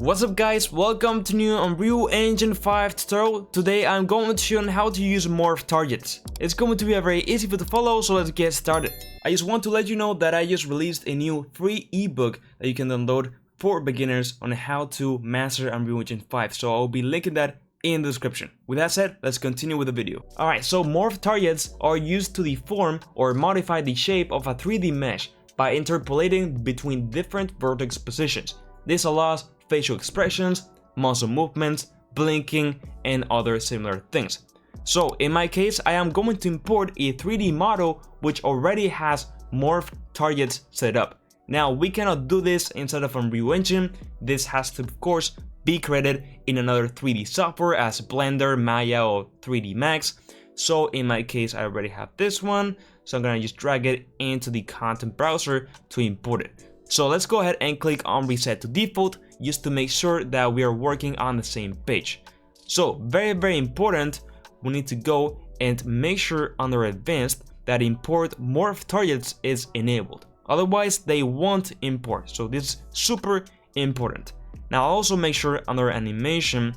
What's up guys, welcome to new Unreal Engine 5 tutorial. Today I'm going to show you how to use morph targets. It's going to be a very easy video to follow, so let's get started. I just want to let you know that I just released a new free ebook that you can download for beginners on how to master Unreal Engine 5, so I'll be linking that in the description. With that said, let's continue with the video. Alright, so morph targets are used to deform or modify the shape of a 3D mesh by interpolating between different vertex positions. This allows facial expressions, muscle movements, blinking, and other similar things. So in my case, I am going to import a 3D model which already has morph targets set up. Now we cannot do this inside of Unreal Engine. This has to, of course, be created in another 3D software as Blender, Maya, or 3D Max. So in my case, I already have this one. So I'm gonna just drag it into the content browser to import it. So let's go ahead and click on reset to default just to make sure that we are working on the same page. So very important, we need to go and make sure under advanced that import morph targets is enabled. Otherwise they won't import. So this is super important. Now also make sure under animation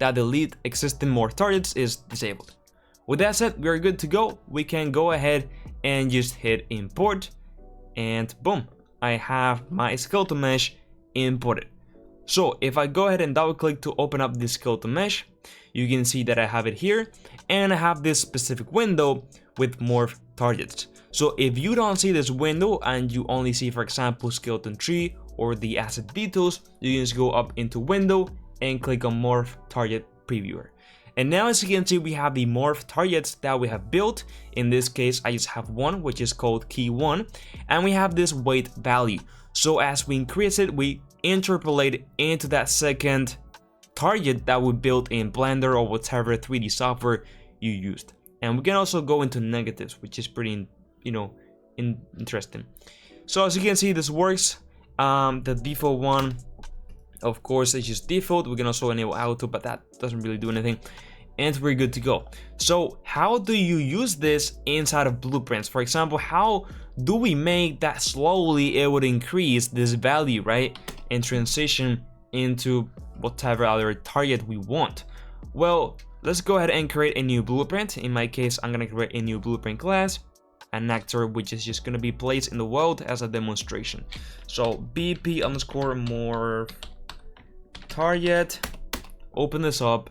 that delete existing morph targets is disabled. With that said, we are good to go. We can go ahead and just hit import and boom. I have my skeleton mesh imported. So if I go ahead and double click to open up this skeleton mesh, you can see that I have it here and I have this specific window with morph targets. So if you don't see this window and you only see, for example, skeleton tree or the asset details, you can just go up into window and click on morph target previewer. And now as you can see, we have the morph targets that we have built. In this case, I just have one, which is called key 1, and we have this weight value. So as we increase it, we interpolate into that second target that we built in Blender or whatever 3D software you used. And we can also go into negatives, which is pretty, interesting. So as you can see, this works. The default one, of course, is just default. We can also enable auto, but that doesn't really do anything. And we're good to go. So how do you use this inside of blueprints? For example, how do we make that slowly it would increase this value, right? And transition into whatever other target we want. Well, let's go ahead and create a new blueprint. In my case, I'm gonna create a new blueprint class, an actor which is just gonna be placed in the world as a demonstration. So bp underscore morph target, open this up,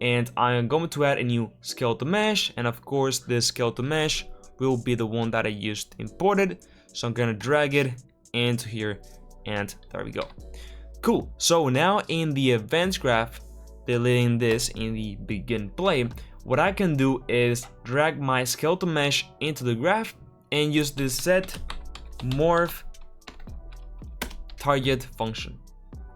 and I'm going to add a new skeleton mesh, and of course this skeleton mesh will be the one that I just imported. So I'm gonna drag it into here, and there we go. Cool. So now in the events graph, deleting this in the begin play, what I can do is drag my skeleton mesh into the graph and use this set morph target function.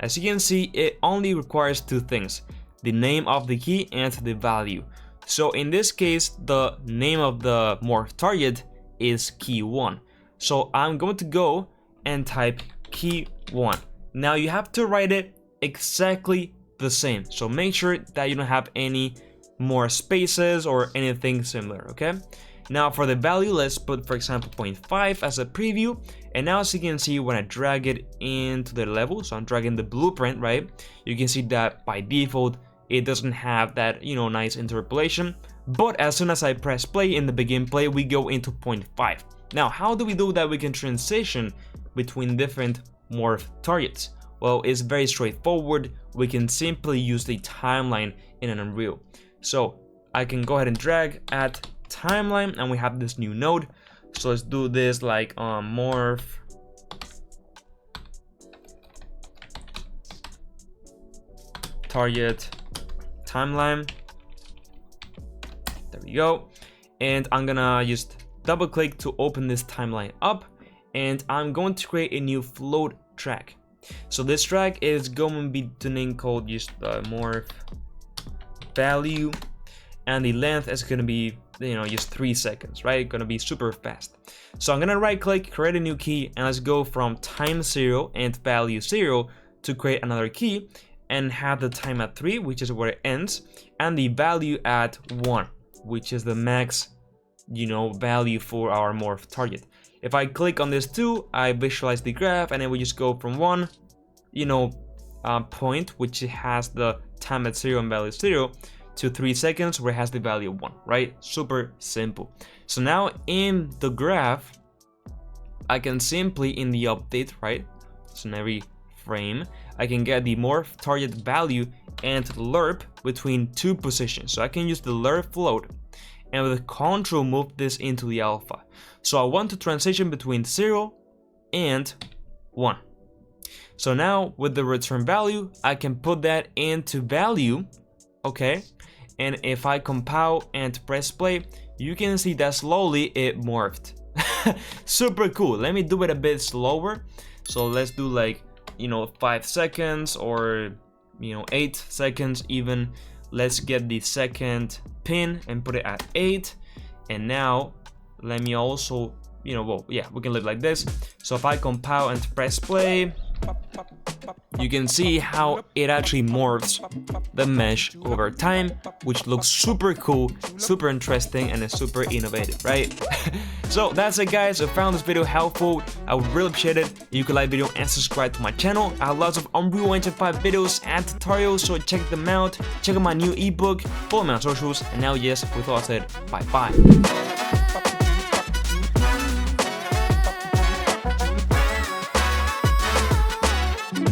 As you can see, it only requires two things: the name of the key and the value. So in this case, the name of the morph target is key 1. So I'm going to go and type key 1. Now you have to write it exactly the same. So make sure that you don't have any more spaces or anything similar, okay? Now for the value, let's put, for example, 0.5 as a preview. And now as you can see, when I drag it into the level, so I'm dragging the blueprint, right? You can see that by default, it doesn't have that, nice interpolation. But as soon as I press play in the begin play, we go into 0.5. Now, how do we do that? We can transition between different morph targets. Well, it's very straightforward. We can simply use the timeline in an Unreal. So I can go ahead and drag at timeline, and we have this new node. So let's do this like morph target timeline. There we go. And I'm gonna just double click to open this timeline up, and I'm going to create a new float track. So this track is going to be the name called just morph value, and the length is going to be just 3 seconds, right? Gonna be super fast. So I'm gonna right click, create a new key, and let's go from time 0 and value 0 to create another key and have the time at 3, which is where it ends, and the value at 1, which is the max value for our morph target. If I click on this 2, I visualize the graph, and then we just go from 1 point, which has the time at 0 and value 0, to 3 seconds where it has the value 1, right? Super simple. So now in the graph, I can simply in the update, right? So in every frame, I can get the morph target value and lerp between 2 positions. So I can use the lerp float and with control move this into the alpha. So I want to transition between 0 and 1. So now with the return value, I can put that into value, okay? And if I compile and press play, you can see that slowly it morphed. Super cool. Let me do it a bit slower. So let's do like, 5 seconds or, 8 seconds even. Let's get the second pin and put it at 8. And now let me also, well, yeah, we can live like this. So if I compile and press play, you can see how it actually morphs the mesh over time, which looks super cool, super interesting, and is super innovative, right? So that's it, guys. If you found this video helpful, I would really appreciate it if you could like the video and subscribe to my channel. I have lots of Unreal Engine 5 videos and tutorials, so check them out. Check out my new ebook, follow me on socials, and now yes, with all said, bye bye.